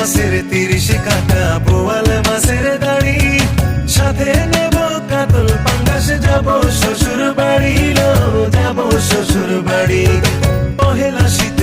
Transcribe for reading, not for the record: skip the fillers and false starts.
মাছের 30 কাটা বোয়াল মাছের দাড়ি, সাথে নেব কাতল পাঙ্গাস, যাব শ্বশুর বাড়ি, যাব শ্বশুর বাড়ি। পহেলা শীতে